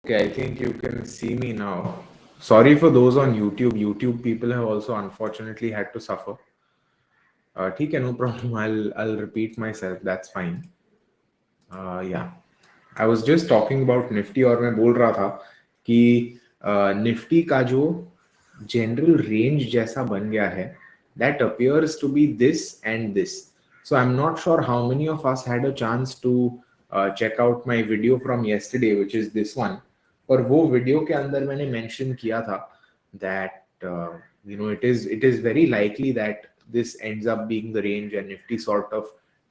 Okay, I think you can see me now. Sorry for those on YouTube. YouTube people have also unfortunately had to suffer. ठीक है, no problem. I'll repeat myself. That's fine. Yeah, I was just talking about Nifty और मैं बोल रहा था कि Nifty का जो general range जैसा बन गया है, that appears to be this and this. So I'm not sure how many of us had a chance to check out my video from yesterday, which is this one. और वो video के अंदर मैंने mention किया था that it is very likely that this ends up being the range and Nifty sort of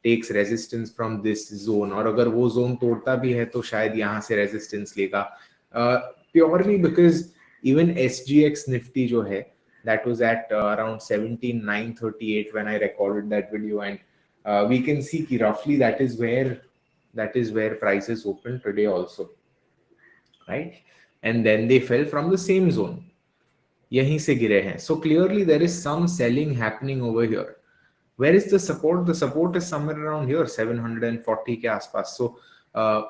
takes resistance from this zone, और अगर वो zone तोड़ता भी है तो शायद यहाँ से resistance लेगा, purely because even SGX Nifty जो है that was at around 17,938 when I recorded that video, and we can see कि roughly that is where prices opened today also, right? And then they fell from the same zone, यहीं से गिरे हैं. So clearly there is some selling happening over here. Where is the support? The support is somewhere around here, 740 के आसपास. So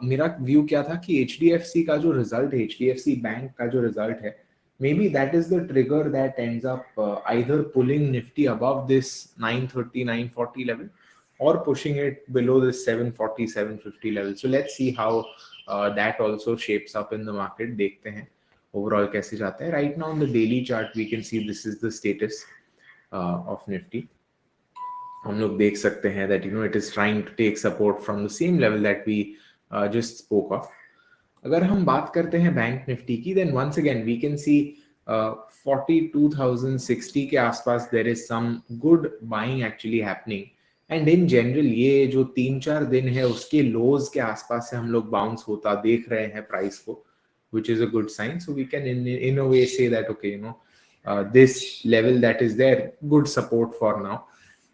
मेरा view क्या था कि HDFC का जो रिजल्ट है, HDFC बैंक का जो रिजल्ट है, maybe that is the trigger that ends up either pulling Nifty above this 930, 940 level or pushing it below this 740, 750 level. So let's see how that also shapes up in the market. देखते हैं overall कैसे जाता है. Right now on the daily chart we can see this is the status of Nifty. हम लोग देख सकते हैं that it is trying to take support from the same level that we just spoke of. अगर हम बात करते हैं बैंक निफ्टी की, then once again we can see 42,060 के आसपास there is some good buying actually happening, and in general ये जो 3-4 दिन है उसके lows के आसपास से हम लोग bounce होता देख रहे हैं प्राइस को, which is a good sign. So we can in a way say that okay, this level that is there, good support for now.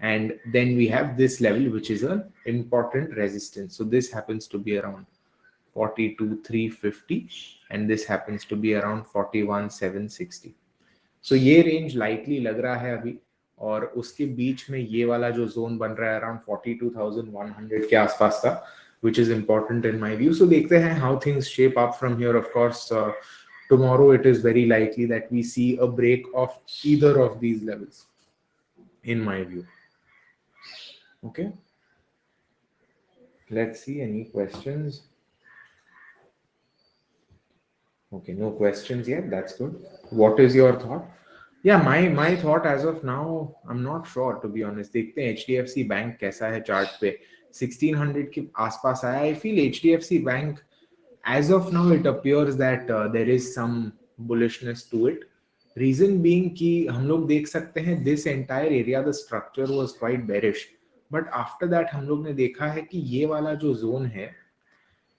And then we have this level, which is an important resistance. So this happens to be around 42,350, and this happens to be around 41,760. So ये range likely लग रहा है अभी, और उसके बीच में ये वाला जो zone बन रहा है around 42,100 के आसपास का, which is important in my view. So देखते हैं how things shape up from here. Of course, tomorrow it is very likely that we see a break of either of these levels, in my view. Okay, let's see any questions. Okay, no questions yet. That's good. What is your thought? Yeah, my thought as of now, I'm not sure, to be honest. देखते हैं HDFC bank कैसा है chart पे. 1600 के आसपास आया. I feel HDFC bank as of now it appears that there is some bullishness to it. Reason being कि हम लोग देख सकते हैं this entire area, the structure was quite bearish. But after that हम लोग ने देखा है कि ये वाला जो zone है,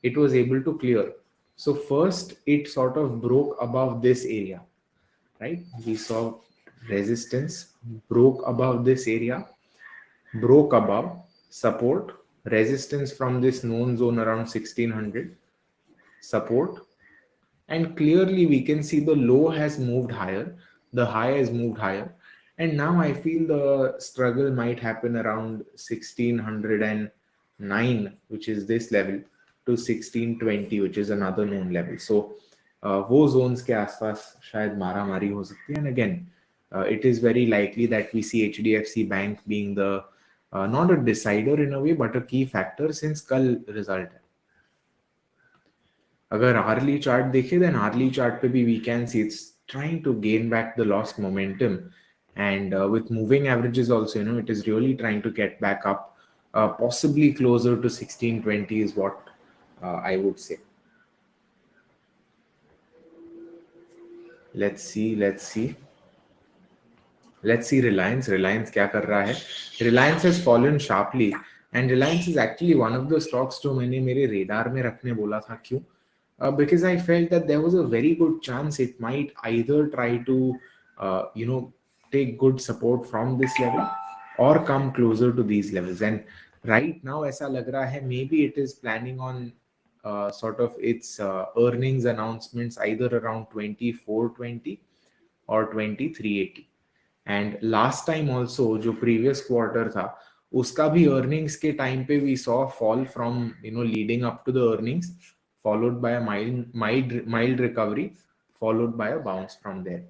it was able to clear. So first it sort of broke above this area, right? We saw resistance, broke above this area, broke above, support, resistance from this known zone around 1600, support, and clearly we can see the low has moved higher, the high has moved higher. And now I feel the struggle might happen around 1609, which is this level, to 1620, which is another known level. So वो zones के आसपास शायद मारामारी हो सकती है. And again, it is very likely that we see HDFC Bank being the not a decider in a way, but a key factor since कल result है. अगर hourly chart देखें, then hourly chart पे भी we can see it's trying to gain back the lost momentum. And with moving averages also, it is really trying to get back up, possibly closer to 1620 is what I would say. Let's see Reliance क्या कर रहा है. Reliance has fallen sharply, and Reliance is actually one of the stocks जो मैंने मेरे radar में रखने बोला था. क्यों? Because I felt that there was a very good chance it might either try to take good support from this level or come closer to these levels. And right now ऐसा लग रहा है maybe it is planning on sort of its earnings announcements either around 2420 or 2380. And last time also जो previous quarter था उसका भी earnings के time पे we saw fall from leading up to the earnings followed by a mild recovery, followed by a bounce from there.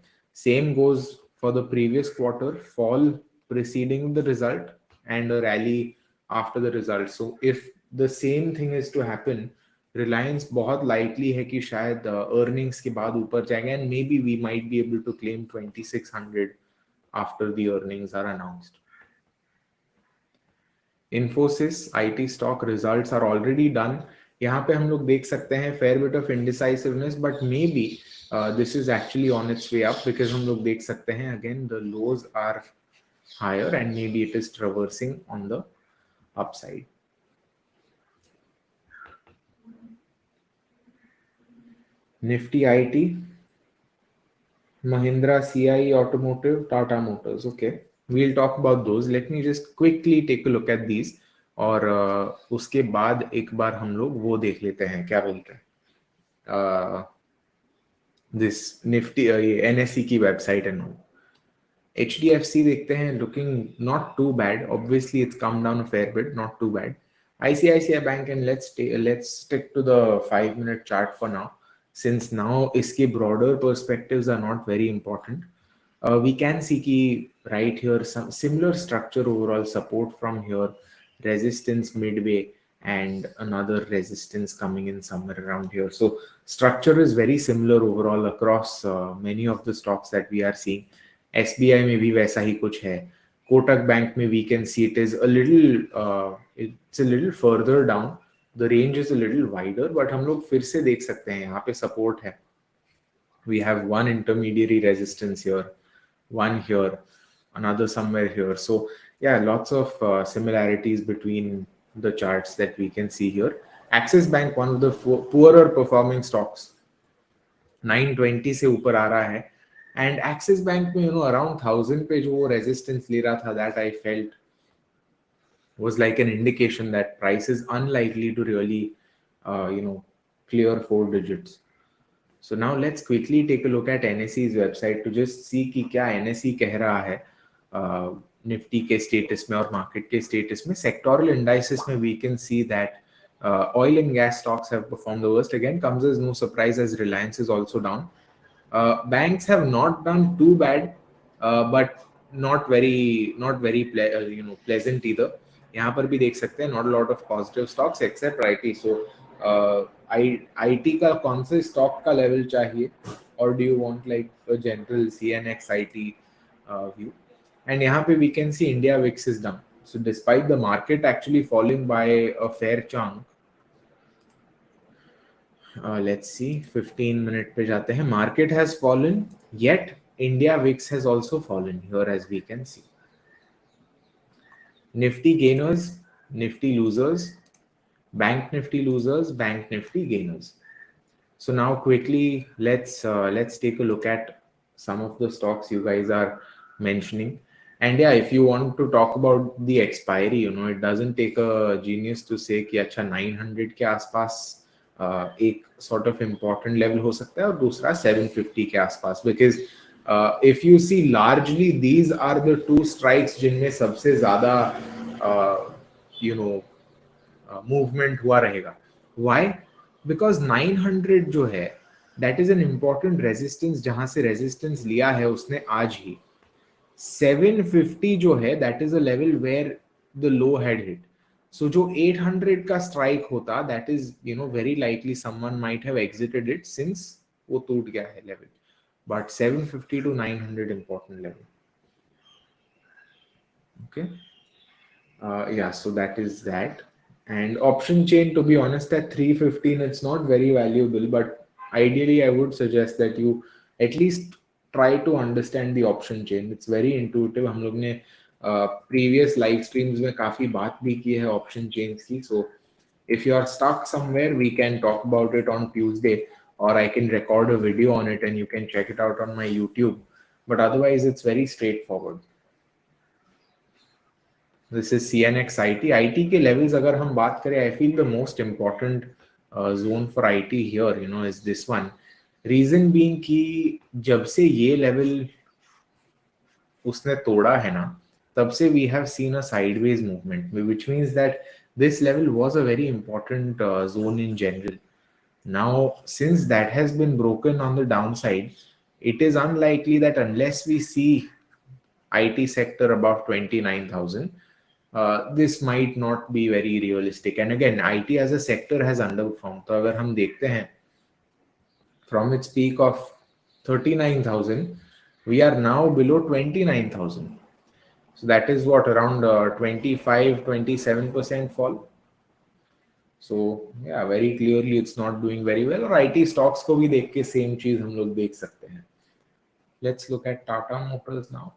Same goes for the previous quarter, fall preceding the result and a rally after the result. So if the same thing is to happen, Reliance बहुत likely है कि शायद earnings के बाद ऊपर जाएंगे and maybe we might be able to claim 2600 after the earnings are announced. Infosys IT stock results are already done. यहाँ पे हम लोग देख सकते हैं fair bit of indecisiveness, but maybe this is actually on its way up because हम लोग देख सकते हैं again the lows are higher and maybe it is traversing on the upside. Nifty IT, Mahindra CI Automotive, Tata Motors. Okay, we'll talk about those. Let me just quickly take a look at these. और उसके बाद एक बार हम लोग वो देख लेते हैं क्या बोलते हैं दिस निफ्टी NSE की वेबसाइट एंड ऑल. HDFC देखते हैं, looking not too bad. Obviously it's come down a fair bit, not too bad. ICICI Bank, and let's stick to the 5-minute chart for now. Since now इसके broader perspectives are not very important, we can see कि right here some similar structure, overall support from here, resistance midway and another resistance coming in somewhere around here. So structure is very similar overall across many of the stocks that we are seeing. SBI में भी वैसा ही कुछ है. Kotak Bank में we can see it is a little it's a little further down. The range is a little wider, but हम लोग फिर से देख सकते हैं यहाँ पे support है. We have one intermediary resistance here, one here, another somewhere here. So yeah, lots of similarities between the charts that we can see here. Axis Bank, one of the poorer performing stocks, 920 से ऊपर आ रहा है. And Axis Bank में around 1000 पे जो resistance ले रहा था, that I felt was like an indication that price is unlikely to really clear 4 digits. So now let's quickly take a look at NSE's website to just see कि क्या NSE कह रहा है निफ्टी के status में और market के status में. सेक्टोरल इंडाइसेस में we can see that oil and gas stocks have performed the worst. Again, comes as no surprise as Reliance is also down. Banks have not done too bad, but not very pleasant either. यहाँ पर भी देख सकते हैं not a lot of positive stocks except IT. So IT का कौन से stock का level चाहिए, or do you want like a general CNX IT view? And यहाँ पे we can see India VIX is down. So despite the market actually falling by a fair chunk, let's see 15-minute पे जाते हैं. Market has fallen, yet India VIX has also fallen here as we can see. Nifty gainers, Nifty losers, Bank Nifty losers, Bank Nifty gainers. So now quickly let's take a look at some of the stocks you guys are mentioning. And yeah, if you want to talk about the expiry, it doesn't take a genius to say कि अच्छा 900 के आसपास एक sort of important level हो सकता है और दूसरा 750 के आसपास, because if you see largely these are the two strikes जिनमें सबसे ज़्यादा movement हुआ रहेगा. Why? Because 900 जो है that is an important resistance, जहाँ से resistance लिया है उसने आज ही. 750 जो है that is a level where the low had hit. So जो 800 का strike होता, that is very likely someone might have exited it since वो टूट गया है level. But 750 to 900 important level. Okay. Yeah, so that is that. And option chain, to be honest, at 315 it's not very valuable, but ideally I would suggest that you at least try to understand the option chain. It's very intuitive. हम लोग ने previous live streams में काफी बात भी की है option chains की. So if you are stuck somewhere, we can talk about it on Tuesday, or I can record a video on it and you can check it out on my YouTube. But otherwise it's very straightforward. This is CNX IT. IT के levels अगर हम बात करें, I feel the most important zone for IT here, is this one. Reason being कि जब से ये level उसने तोड़ा है ना, तब से we have seen a sideways movement, which means that this level was a very important zone in general. Now, since that has been broken on the downside, it is unlikely that unless we see IT sector above 29,000, this might not be very realistic. And again, IT as a sector has underperformed. तो अगर हम देखते हैं from its peak of 39,000, we are now below 29,000. So that is what, around 25-27% fall. So yeah, very clearly it's not doing very well. और IT stocks को भी देख के same चीज हम लोग देख सकते हैं. Let's look at Tata Motors now.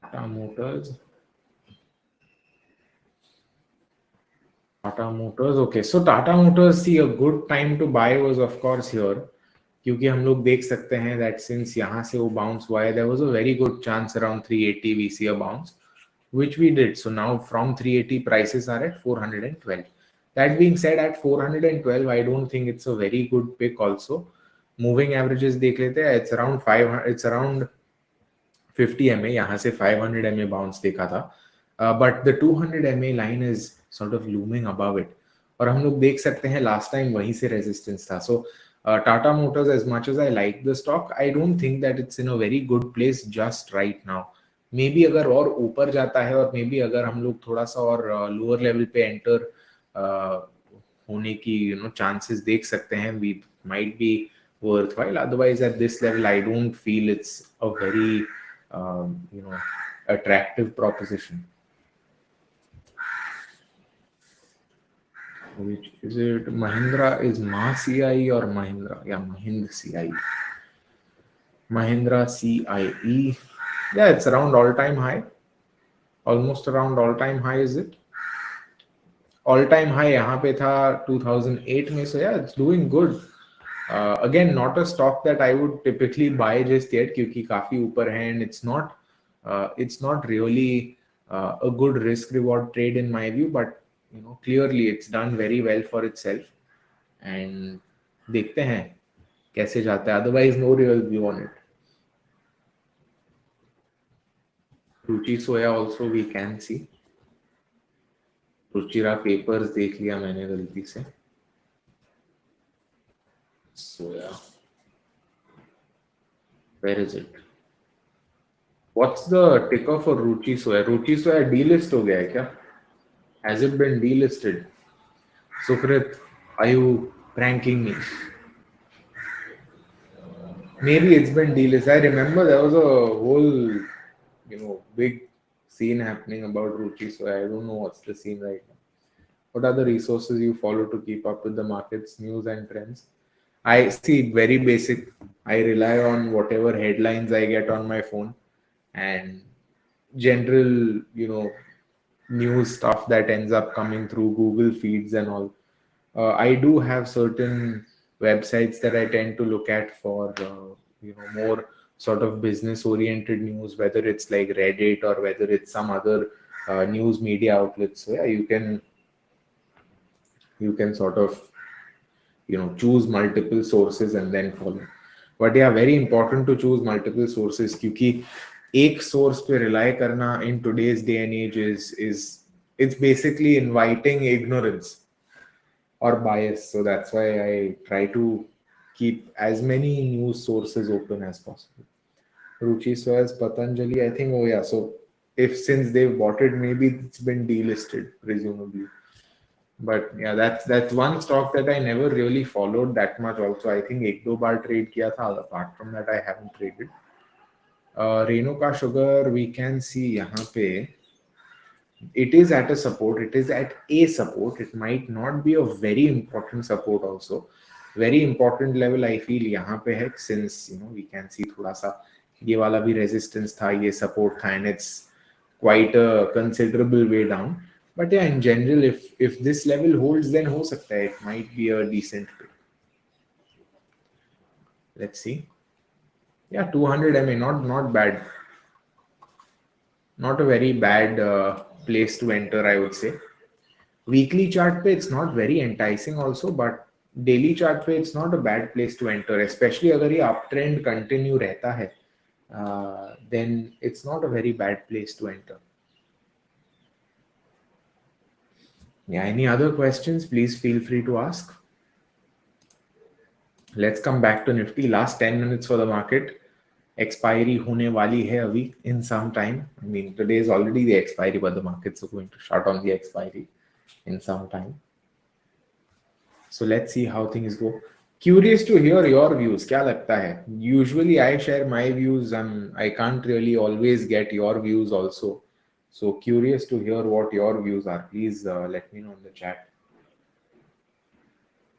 Tata Motors. Tata Motors. Okay, so Tata Motors, see, a good time to buy was of course here, क्योंकि हम लोग देख सकते हैं that since यहाँ से वो bounce हुआ है, there was a very good chance around 380 we see a bounce, which we did. So now from 380 prices are at 412. That being said, at 412, I don't think it's a very good pick also. Moving averages देख लेते हैं, it's around 500, it's around 50 MA, यहाँ से 500 MA bounce देखा था, but the 200 MA line is sort of looming above it, और हम लोग देख सकते हैं last time वहीं से resistance था. So Tata Motors, as much as I like the stock, I don't think that it's in a very good place just right now. Maybe अगर और ऊपर जाता है, और maybe अगर हम लोग थोड़ा सा और lower level पे enter होने की chances देख सकते हैं, we might be worthwhile. Otherwise, at this level, I don't feel it's a very attractive proposition. Which is it? Mahindra is CIE or Mahindra? Yeah, Mahindra CIE. Mahindra CIE. Yeah, it's around all-time high. Almost around all-time high, is it? All-time high यहाँ पे था 2008 में. So yeah, it's doing good. Again, not a stock that I would typically buy just yet, क्योंकि काफी ऊपर है, and it's not really a good risk reward trade in my view, but clearly it's done very well for itself, and देखते हैं कैसे जाता है. Otherwise, no real view on it. Ruchi soya also we can see. Ruchira papers देख लिया मैंने गलती से. Soya. Where is it? What's the ticker for Ruchi Soya? Ruchi Soya delist हो गया है क्या? Has it been delisted? Sukrit, are you pranking me? Maybe it's been delisted. I remember there was a whole, big scene happening about Ruchi Soya. I don't know what's the scene right now. What are the resources you follow to keep up with the markets, news and trends? I see, very basic. I rely on whatever headlines I get on my phone and general, news stuff that ends up coming through Google feeds and all. I do have certain websites that I tend to look at for, more sort of business oriented news, whether it's like Reddit or whether it's some other news media outlets. So yeah, you can sort of choose multiple sources and then follow. But yeah, very important to choose multiple sources, क्योंकि एक source पे rely करना in today's day and age is it's basically inviting ignorance or bias. So that's why I try to keep as many news sources open as possible. Ruchi Soya's Patanjali, I think, oh yeah, so if since they've bought it, maybe it's been delisted, presumably. But yeah, that's one stock that I never really followed that much also. I think एक दो बार trade किया था. Apart from that, I haven't traded. Renuka Sugar, we can see यहाँ पे it is at a support. It is at a support. It might not be a very important support also. Very important level I feel यहाँ पे है, since we can see थोड़ा सा ये वाला भी resistance था, ये support था, and it's quite a considerable way down. But yeah, in general, if this level holds, then हो सकता है, it might be a decent pick. Let's see. Yeah, 200 MA, not bad. Not a very bad place to enter, I would say. Weekly chart pe it's not very enticing also, but daily chart pe it's not a bad place to enter, especially अगर ये uptrend continue रहता है, then it's not a very bad place to enter. Yeah, any other questions? Please feel free to ask. Let's come back to Nifty. Last 10 minutes for the market. Expiry होने वाली है अभी in some time. I mean, today is already the expiry, but the markets are going to shut on the expiry in some time. So let's see how things go. Curious to hear your views. क्या लगता है? Usually I share my views and I can't really always get your views also. So curious to hear what your views are. Please let me know in the chat.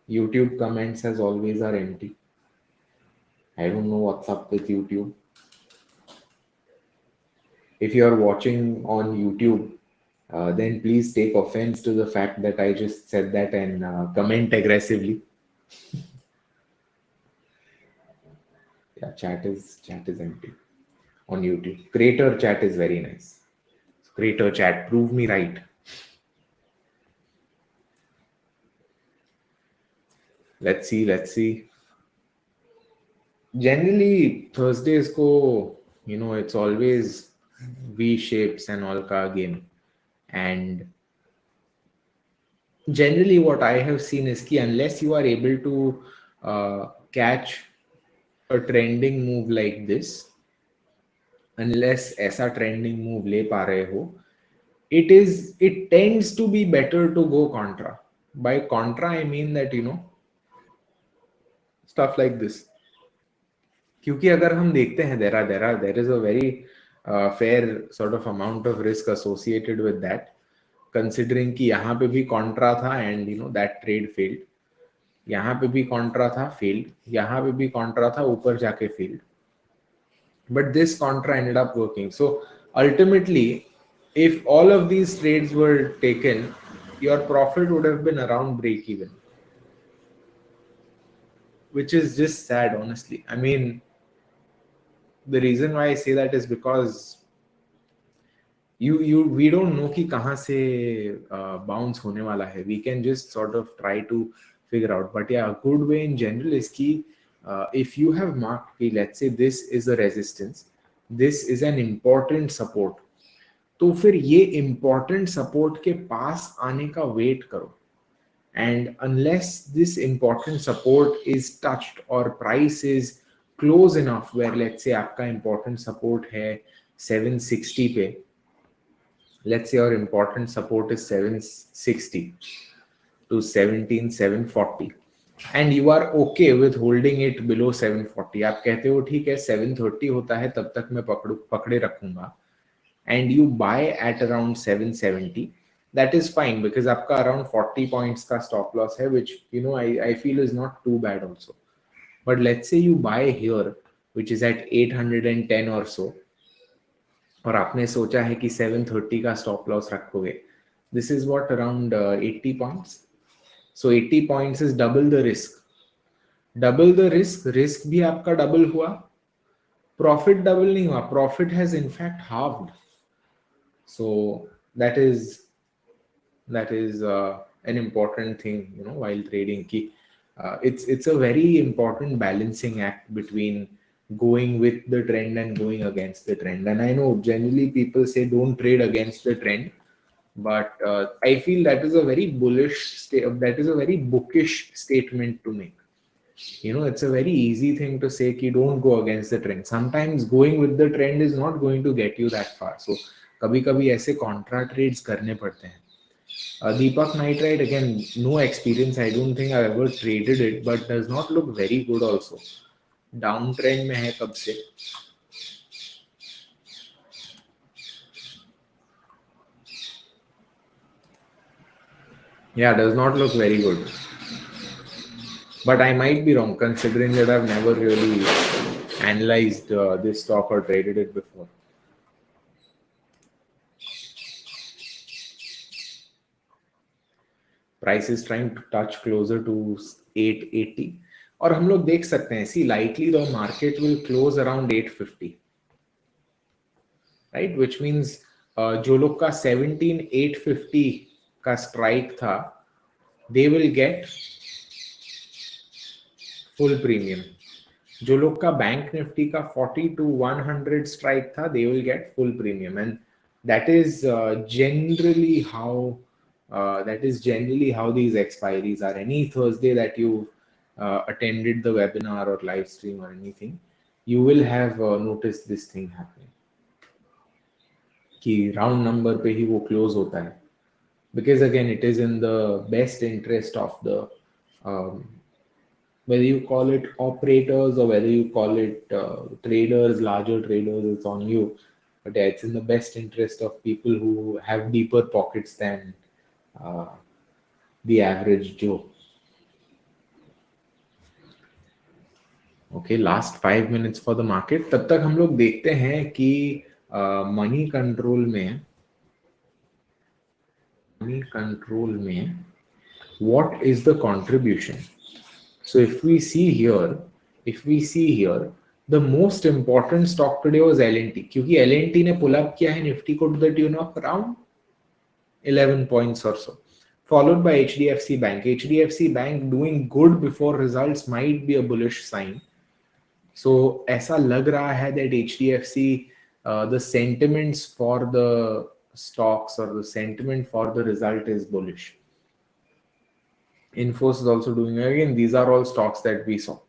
YouTube comments as always are empty. I don't know what's up with YouTube. If you are watching on YouTube, then please take offense to the fact that I just said that and comment aggressively. Yeah, chat is empty on YouTube. Creator chat is very nice. Creator chat, prove me right. Let's see. Generally, Thursdays go, it's always V shapes and all ka game. And generally, what I have seen is that unless you are able to catch a trending move like this, unless ऐसा trending move ले पा रहे हो, it tends to be better to go contra. By contra, I mean that, stuff like this. क्योंकि अगर हम देखते हैं there is a very fair sort of amount of risk associated with that, considering कि यहाँ पे भी contra था and that trade failed, यहाँ पे भी contra था failed, यहाँ पे भी contra था ऊपर जाके failed, but this contra ended up working. So ultimately, if all of these trades were taken, your profit would have been around break even, which is just sad, honestly. I mean, the reason why I say that is because we don't know कि कहाँ से bounce होने वाला है. We can just sort of try to figure out. But yeah, a good way in general is कि if you have marked कि let's say this is a resistance, this is an important support, तो फिर ये important support के पास आने का wait करो. And unless this important support is touched or price is close enough where let's say आपका important support है 760 पे, let's say your important support is 760 to 17740 and you are okay with holding it below 740, आप कहते हो ठीक है 730 होता है तब तक मैं पकड़े रखूंगा, and you buy at around 770, that is fine because आपका around 40 points का stop loss है, which I feel is not too bad also. But let's say you buy here which is at 810 or so, और आपने सोचा है कि 730 का stop loss रखोगे, this is what around 80 points. So 80 points is double the risk. Risk भी आपका double हुआ, profit double नहीं हुआ, profit has in fact halved. So that is an important thing, while trading. It's a very important balancing act between going with the trend and going against the trend. And I know generally people say don't trade against the trend, but I feel that is a very that is a very bookish statement to make. It's a very easy thing to say कि don't go against the trend. Sometimes going with the trend is not going to get you that far. So कभी कभी ऐसे contra trades करने पड़ते हैं. Deepak Nitrite, again, no experience. I don't think I've ever traded it, but does not look very good also. Downtrend में है कब से? Yeah, does not look very good. But I might be wrong considering that I've never really analyzed this stock or traded it before. Price is trying to touch closer to 880. और हम लोग देख सकते हैं, see, likely the market will close around 850, right? Which means जो लोग का 17850 का strike था, they will get full premium. जो लोग का बैंक निफ्टी का 40 to 100 strike था, they will get full premium. And that is generally how That is generally how these expiries are. Any Thursday that you attended the webinar or live stream or anything, you will have noticed this thing happening कि round number पे ही वो close होता है, because again it is in the best interest of the um, whether you call it operators or whether you call it traders, larger traders, it's on you. But yeah, it's in the best interest of people who have deeper pockets than uh, the average Joe. Okay, last 5 minutes for the market. तब तक हम लोग देखते हैं कि money control में what is the contribution. So if we see here, the most important stock today was L&T, क्योंकि L&T ने pull up किया है निफ्टी को to the tune of around 11 points or so, followed by HDFC Bank. HDFC Bank doing good before results might be a bullish sign. So ऐसा लग रहा है that HDFC, the sentiments for the stocks or the sentiment for the result is bullish. Infos is also doing again. These are all stocks that we saw.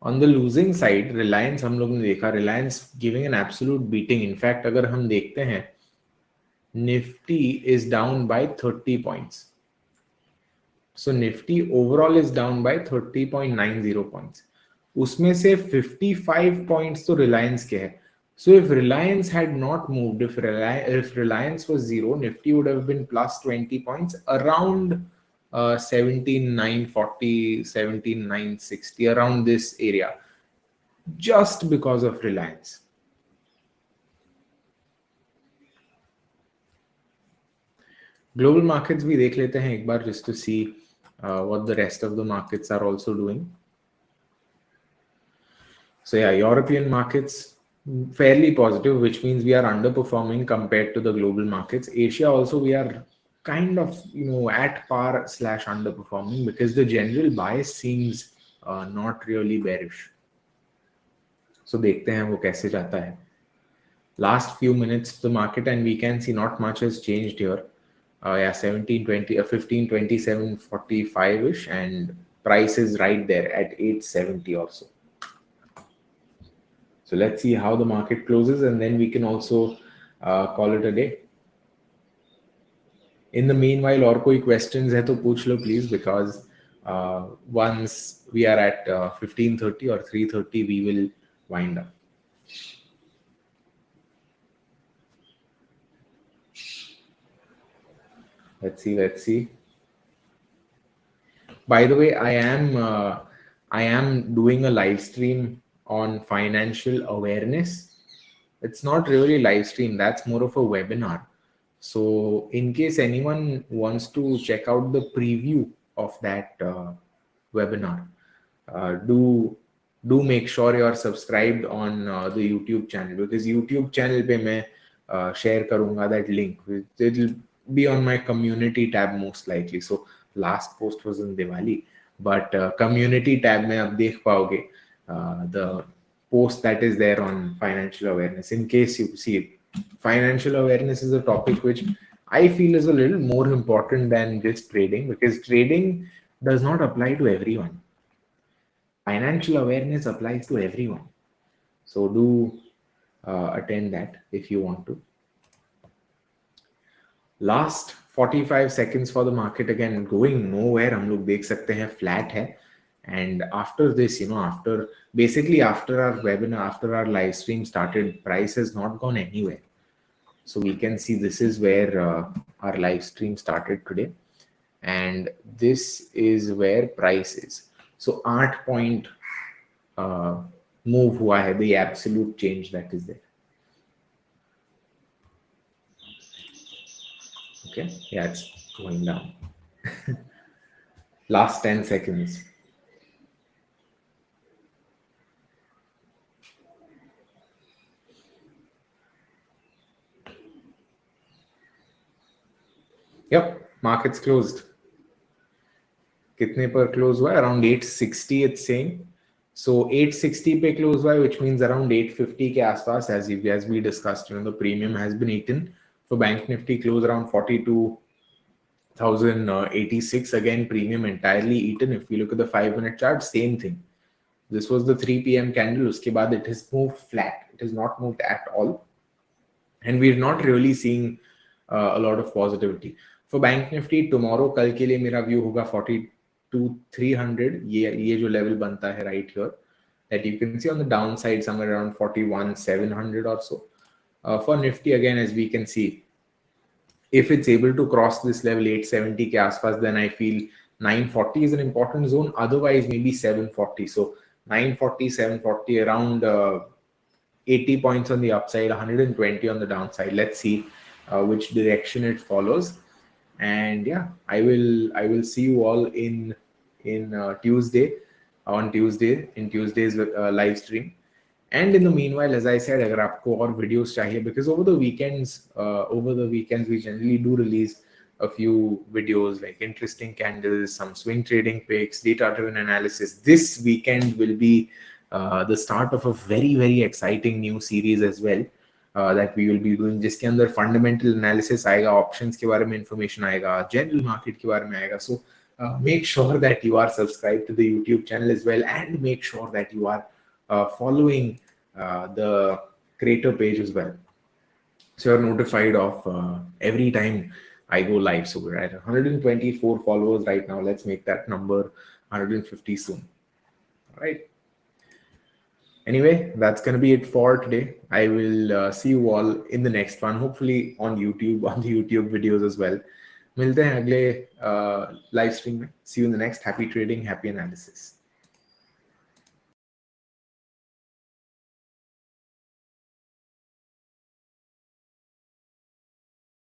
On the losing side, Reliance हम लोग ने देखा, Reliance giving an absolute beating. In fact, अगर हम देखते हैं, Nifty is down by 30 points. So Nifty overall is down by 30.90 points. उसमें से 55 points तो Reliance के है. So if Reliance had not moved, if Reliance was zero, Nifty would have been plus 20 points, around 17,940, 17,960, around this area, just because of Reliance. Global markets भी देख लेते हैं एक बार, just to see what the rest of the markets are also doing. So yeah, European markets fairly positive, which means we are underperforming compared to the global markets. Asia also, we are kind of at par / underperforming, because the general bias seems not really bearish. So देखते हैं वो कैसे जाता है. Last few minutes the market, and we can see not much has changed here. 1720, 1527.45 ish, and price is right there at 870 also. So let's see how the market closes, and then we can also call it a day. In the meanwhile, और कोई questions है तो पूछ लो please, because once we are at 15:30 or 3:30, we will wind up. Let's see. By the way, I am doing a live stream on financial awareness. It's not really live stream, that's more of a webinar. So in case anyone wants to check out the preview of that webinar, do make sure you are subscribed on the YouTube channel, because YouTube channel pe main share karunga that link. It will be on my community tab most likely. So last post was in Diwali, but community tab mein ab dekh paoge the post that is there on financial awareness. In case you see, financial awareness is a topic which I feel is a little more important than just trading, because trading does not apply to everyone. Financial awareness applies to everyone. So do attend that if you want to. Last 45 seconds for the market, again going nowhere. हम लोग देख सकते हैं flat है. And after this, after our webinar, after our live stream started, price has not gone anywhere. So we can see this is where our live stream started today, and this is where price is. So 8 point move hua hai, the absolute change that is there. Okay, yeah, it's going down. Last 10 seconds. Yep, markets closed. कितने पर close हुआ? Around 860 it's saying. So 860 पे close हुआ, which means around 850 के आसपास, as we discussed, the premium has been eaten. For Bank Nifty close around 42, 1086 again, premium entirely eaten. If we look at the 5-minute chart, same thing. This was the 3 p.m. candle. Uske baad it has moved flat. It has not moved at all. And we're not really seeing a lot of positivity. For Bank Nifty, tomorrow, कल के लिए मेरा view होगा 42,300. ये जो level बनता है right here, that you can see on the downside somewhere around 41,700 or so. For Nifty, again, as we can see, if it's able to cross this level 870 के आसपास, then I feel 940 is an important zone. Otherwise, maybe 740. So 940, 740, around 80 points on the upside, 120 on the downside. Let's see which direction it follows. And yeah, I will see you all in Tuesday, on Tuesday, in Tuesday's live stream. And in the meanwhile, as I said, अगर आपको और videos चाहिए, because over the weekends we generally do release a few videos like interesting candles, some swing trading picks, data-driven analysis. This weekend will be the start of a very, very exciting new series as well that we will be doing, जिसके अंदर fundamental analysis आएगा, options के बारे में information आएगा, general market के बारे में आएगा. So make sure that you are subscribed to the YouTube channel as well, and make sure that you are following the creator page as well, so you're notified of every time I go live. So we're at 124 followers right now. Let's make that number 150 soon. All right. Anyway, that's going to be it for today. I will see you all in the next one, hopefully on YouTube, on the YouTube videos as well. मिलते हैं अगले live stream में. See you in the next. Happy trading, happy analysis.